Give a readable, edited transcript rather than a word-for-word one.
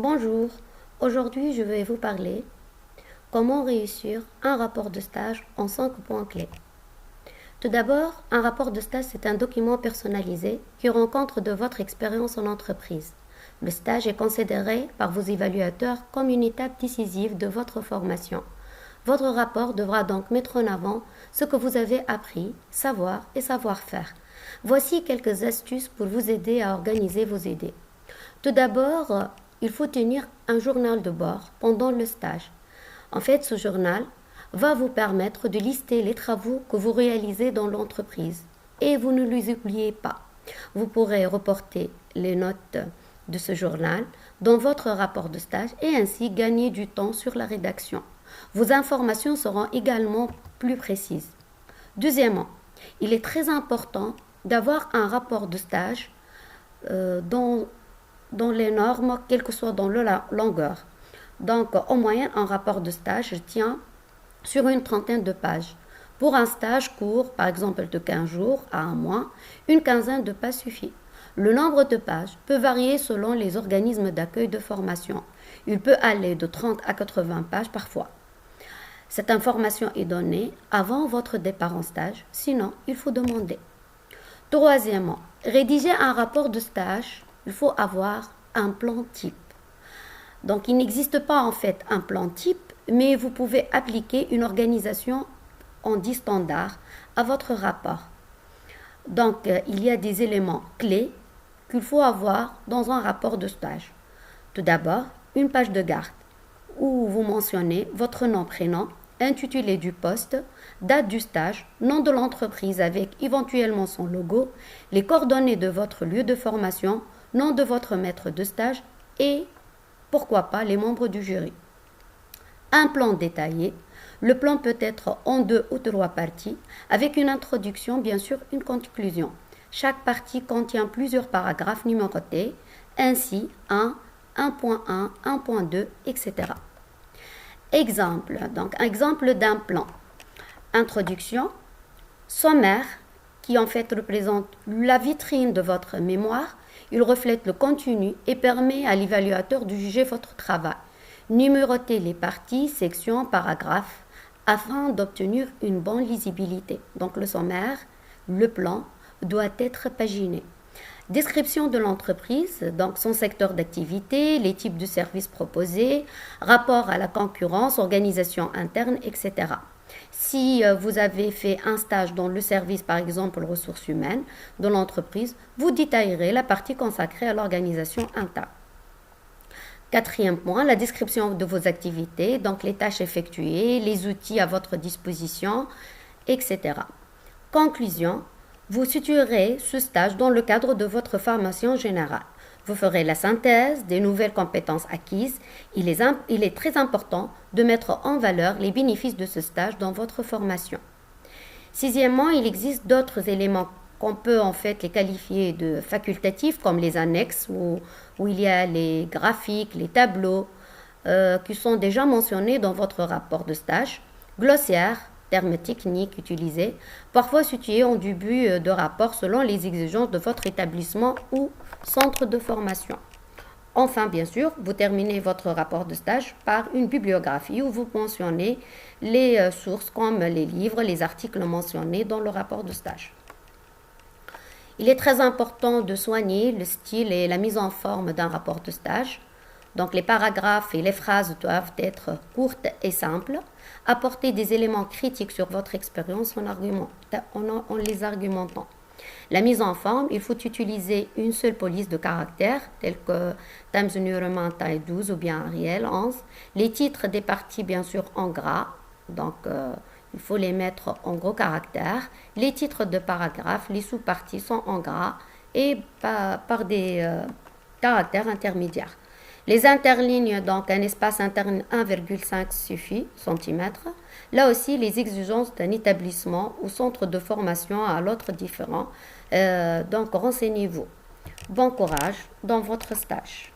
Bonjour, aujourd'hui je vais vous parler comment réussir un rapport de stage en 5 points clés. Tout d'abord, un rapport de stage c'est un document personnalisé qui rend compte de votre expérience en entreprise. Le stage est considéré par vos évaluateurs comme une étape décisive de votre formation. Votre rapport devra donc mettre en avant ce que vous avez appris, savoir et savoir-faire. Voici quelques astuces pour vous aider à organiser vos idées. Tout d'abord, il faut tenir un journal de bord pendant le stage. En fait, ce journal va vous permettre de lister les travaux que vous réalisez dans l'entreprise et vous ne les oubliez pas. Vous pourrez reporter les notes de ce journal dans votre rapport de stage et ainsi gagner du temps sur la rédaction. Vos informations seront également plus précises. Deuxièmement, il est très important d'avoir un rapport de stage dans les normes, quelle que soit dans la longueur. Donc, en moyenne, un rapport de stage tient sur une trentaine de pages. Pour un stage court, par exemple de 15 jours à un mois, une quinzaine de pages suffit. Le nombre de pages peut varier selon les organismes d'accueil de formation. Il peut aller de 30 à 80 pages parfois. Cette information est donnée avant votre départ en stage, sinon il faut demander. Troisièmement, rédiger un rapport de stage, il faut avoir un plan type. Donc il n'existe pas en fait un plan type, mais vous pouvez appliquer une organisation en 10 standards à votre rapport. Donc il y a des éléments clés qu'il faut avoir dans un rapport de stage. Tout d'abord, une page de garde où vous mentionnez votre nom, prénom, intitulé du poste, date du stage, nom de l'entreprise avec éventuellement son logo, les coordonnées de votre lieu de formation, nom de votre maître de stage et, pourquoi pas, les membres du jury. Un plan détaillé. Le plan peut être en 2 ou 3 parties, avec une introduction, bien sûr, une conclusion. Chaque partie contient plusieurs paragraphes numérotés, ainsi 1, 1.1, 1.2, etc. Exemple d'un plan. Introduction, sommaire, qui en fait représente la vitrine de votre mémoire. Il reflète le contenu et permet à l'évaluateur de juger votre travail. Numérotez les parties, sections, paragraphes, afin d'obtenir une bonne lisibilité. Donc le sommaire, le plan, doit être paginé. Description de l'entreprise, donc son secteur d'activité, les types de services proposés, rapport à la concurrence, organisation interne, etc. Si vous avez fait un stage dans le service, par exemple ressources humaines, de l'entreprise, vous détaillerez la partie consacrée à l'organisation interne. Quatrième point, la description de vos activités, donc les tâches effectuées, les outils à votre disposition, etc. Conclusion, vous situerez ce stage dans le cadre de votre formation générale. Vous ferez la synthèse des nouvelles compétences acquises. Il est très important de mettre en valeur les bénéfices de ce stage dans votre formation. Sixièmement, il existe d'autres éléments qu'on peut en fait les qualifier de facultatifs, comme les annexes où il y a les graphiques, les tableaux qui sont déjà mentionnés dans votre rapport de stage, glossaire, termes techniques utilisés, parfois situés en début de rapport selon les exigences de votre établissement ou centre de formation. Enfin, bien sûr, vous terminez votre rapport de stage par une bibliographie où vous mentionnez les sources comme les livres, les articles mentionnés dans le rapport de stage. Il est très important de soigner le style et la mise en forme d'un rapport de stage. Donc les paragraphes et les phrases doivent être courtes et simples. Apporter des éléments critiques sur votre expérience en les argumentant. La mise en forme, il faut utiliser une seule police de caractères, telle que Times New Roman taille 12 ou bien Arial 11. Les titres des parties, bien sûr, en gras. Donc, il faut les mettre en gros caractères. Les titres de paragraphes, les sous-parties sont en gras et par des caractères intermédiaires. Les interlignes, donc un espace interne 1,5 suffit, centimètres. Là aussi, les exigences d'un établissement ou centre de formation à l'autre différent. Donc, renseignez-vous. Bon courage dans votre stage.